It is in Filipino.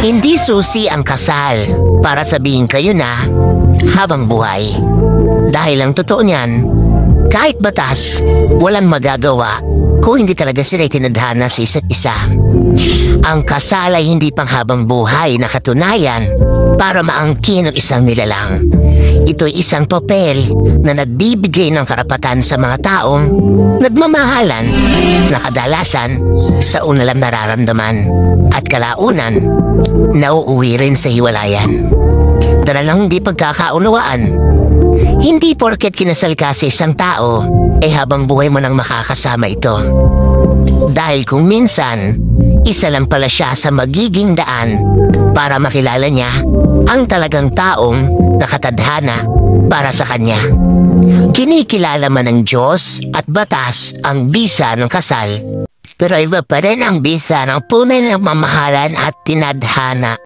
Hindi susi ang kasal para sabihin kayo na habang buhay. Dahil ang totoo niyan, kahit batas, walang magagawa kung hindi talaga sila tinadhana sa isa't isa. Ang kasal ay hindi pang habang buhay na katunayan para maangkin ang isang nilalang. Ito'y isang papel na nagbibigay ng karapatan sa mga taong nagmamahalan na kadalasan sa una lang nararamdaman at kalaunan nauuwi rin sa hiwalayan. Dalalang hindi pagkakaunawaan. Hindi porket kinasal ka sa isang tao, habang buhay mo nang makakasama ito. Dahil kung minsan, isa lang pala siya sa magiging daan para makilala niya ang talagang taong nakatadhana para sa kanya. Kinikilala man ng Diyos at batas ang bisa ng kasal, pero iba pa rin ang bisa ng tunay na mamahalan at tinadhana.